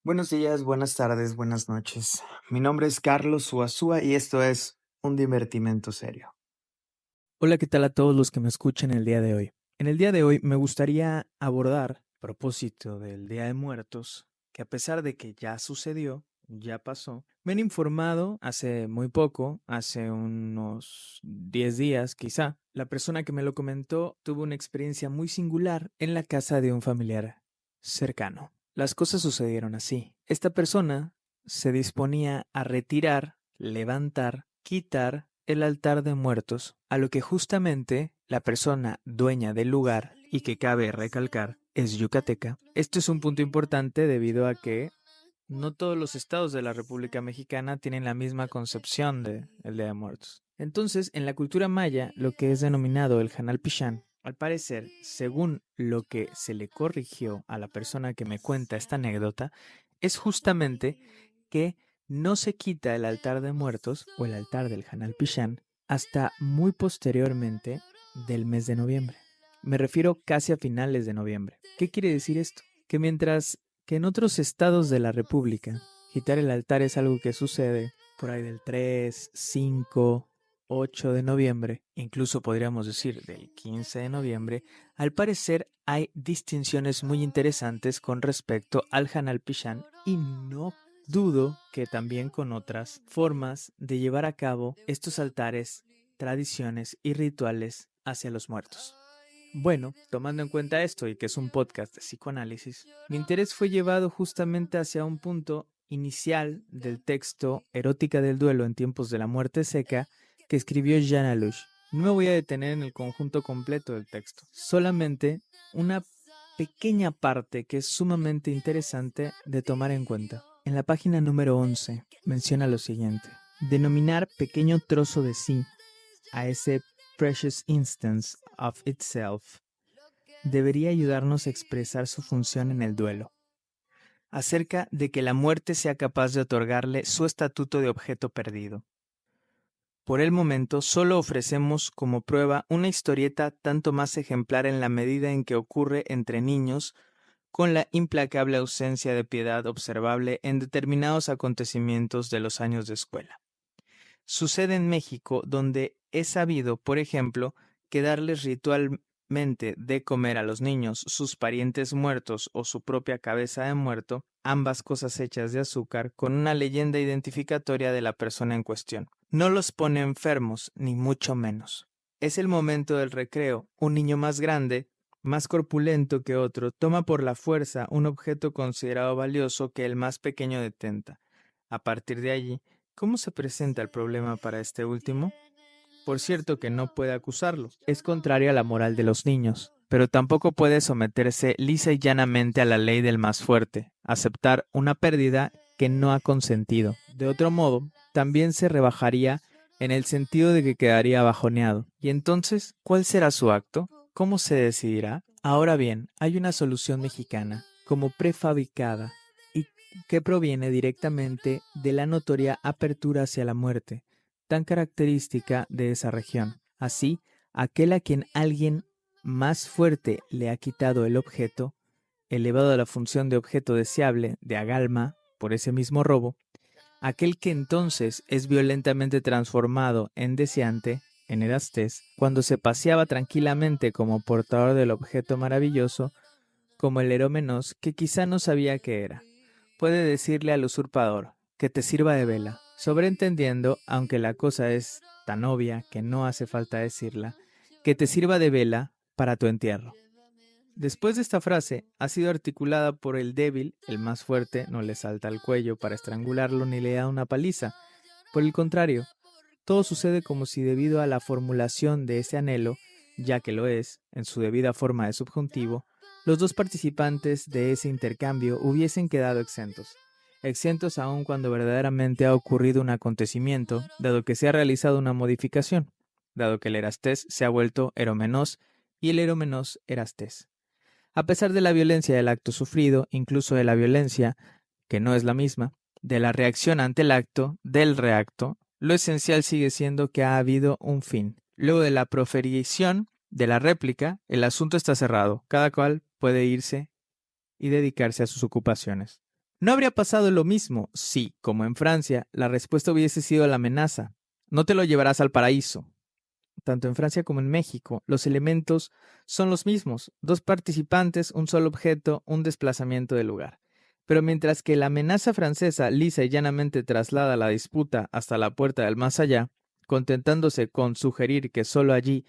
Buenos días, buenas tardes, buenas noches. Mi nombre es Carlos Uazúa y esto es Un Divertimento Serio. Hola, ¿qué tal a todos los que me escuchan el día de hoy? En el día de hoy me gustaría abordar, a propósito del Día de Muertos, que a pesar de que ya sucedió, ya pasó, me han informado hace muy poco, hace unos 10 días quizá, la persona que me lo comentó tuvo una experiencia muy singular en la casa de un familiar cercano. Las cosas sucedieron así. Esta persona se disponía a retirar, levantar, quitar el altar de muertos, a lo que justamente la persona dueña del lugar, y que cabe recalcar, es yucateca. Esto es un punto importante debido a que no todos los estados de la República Mexicana tienen la misma concepción del Día de Muertos. Entonces, en la cultura maya, lo que es denominado el Hanal Pichán, al parecer, según lo que se le corrigió a la persona que me cuenta esta anécdota, es justamente que no se quita el altar de muertos o el altar del Hanal Pichán hasta muy posteriormente del mes de noviembre. Me refiero casi a finales de noviembre. ¿Qué quiere decir esto? Que mientras que en otros estados de la República quitar el altar es algo que sucede por ahí del 3, 5, 8 de noviembre, incluso podríamos decir del 15 de noviembre, al parecer hay distinciones muy interesantes con respecto al Hanal Pichán y no dudo que también con otras formas de llevar a cabo estos altares, tradiciones y rituales hacia los muertos. Bueno, tomando en cuenta esto y que es un podcast de psicoanálisis, mi interés fue llevado justamente hacia un punto inicial del texto Erótica del duelo en tiempos de la muerte seca que escribió Jean Alush. No me voy a detener en el conjunto completo del texto, solamente una pequeña parte que es sumamente interesante de tomar en cuenta. En la página número 11 menciona lo siguiente: denominar pequeño trozo de sí a ese precious instance of itself debería ayudarnos a expresar su función en el duelo, acerca de que la muerte sea capaz de otorgarle su estatuto de objeto perdido. Por el momento solo ofrecemos como prueba una historieta tanto más ejemplar en la medida en que ocurre entre niños, con la implacable ausencia de piedad observable en determinados acontecimientos de los años de escuela. Sucede en México, donde es sabido, por ejemplo, que darles ritualmente de comer a los niños sus parientes muertos o su propia cabeza de muerto, ambas cosas hechas de azúcar, con una leyenda identificatoria de la persona en cuestión. No los pone enfermos, ni mucho menos. Es el momento del recreo. Un niño más grande, más corpulento que otro, toma por la fuerza un objeto considerado valioso que el más pequeño detenta. A partir de allí, ¿cómo se presenta el problema para este último? Por cierto que no puede acusarlo, es contrario a la moral de los niños, pero tampoco puede someterse lisa y llanamente a la ley del más fuerte, aceptar una pérdida que no ha consentido. De otro modo, también se rebajaría en el sentido de que quedaría bajoneado. ¿Y entonces cuál será su acto? ¿Cómo se decidirá? Ahora bien, hay una solución mexicana, como prefabricada, y que proviene directamente de la notoria apertura hacia la muerte, tan característica de esa región. Así, aquel a quien alguien más fuerte le ha quitado el objeto, elevado a la función de objeto deseable, de agalma, por ese mismo robo, aquel que entonces es violentamente transformado en deseante, en Erastés, cuando se paseaba tranquilamente como portador del objeto maravilloso, como el erómenos que quizá no sabía qué era. Puede decirle al usurpador, que te sirva de vela, sobreentendiendo, aunque la cosa es tan obvia que no hace falta decirla, que te sirva de vela para tu entierro. Después de esta frase, ha sido articulada por el débil, el más fuerte no le salta al cuello para estrangularlo ni le da una paliza. Por el contrario, todo sucede como si debido a la formulación de ese anhelo, ya que lo es, en su debida forma de subjuntivo, los dos participantes de ese intercambio hubiesen quedado exentos aun cuando verdaderamente ha ocurrido un acontecimiento, dado que se ha realizado una modificación, dado que el Erastés se ha vuelto eromenos y el eromenos Erastés. A pesar de la violencia del acto sufrido, incluso de la violencia, que no es la misma, de la reacción ante el acto, del reacto, lo esencial sigue siendo que ha habido un fin. Luego de la proferición de la réplica, el asunto está cerrado. Cada cual puede irse y dedicarse a sus ocupaciones. No habría pasado lo mismo si, como en Francia, la respuesta hubiese sido la amenaza. No te lo llevarás al paraíso. Tanto en Francia como en México, los elementos son los mismos: dos participantes, un solo objeto, un desplazamiento de lugar. Pero mientras que la amenaza francesa lisa y llanamente traslada la disputa hasta la puerta del más allá, contentándose con sugerir que solo allí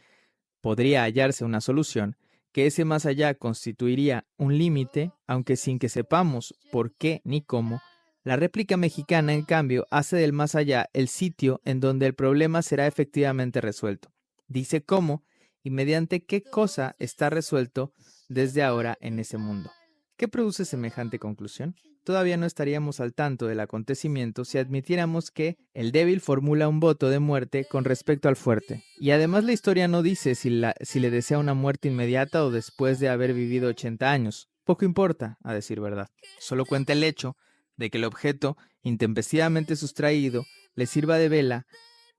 podría hallarse una solución, que ese más allá constituiría un límite, aunque sin que sepamos por qué ni cómo, la réplica mexicana, en cambio, hace del más allá el sitio en donde el problema será efectivamente resuelto. Dice cómo y mediante qué cosa está resuelto desde ahora en ese mundo. ¿Qué produce semejante conclusión? Todavía no estaríamos al tanto del acontecimiento si admitiéramos que el débil formula un voto de muerte con respecto al fuerte. Y además la historia no dice si le desea una muerte inmediata o después de haber vivido 80 años. Poco importa, a decir verdad. Solo cuenta el hecho de que el objeto, intempestivamente sustraído, le sirva de vela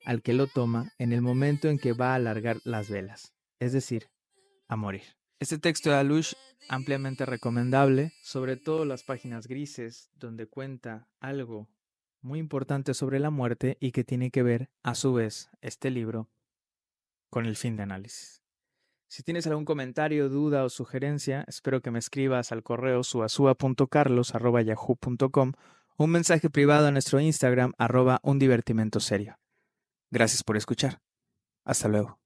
al que lo toma en el momento en que va a alargar las velas, es decir, a morir. Este texto de Alush, ampliamente recomendable, sobre todo las páginas grises, donde cuenta algo muy importante sobre la muerte y que tiene que ver, a su vez, este libro, con el fin de análisis. Si tienes algún comentario, duda o sugerencia, espero que me escribas al correo suazua.carlos@yahoo.com o un mensaje privado a nuestro Instagram @undivertimentoserio. Gracias por escuchar. Hasta luego.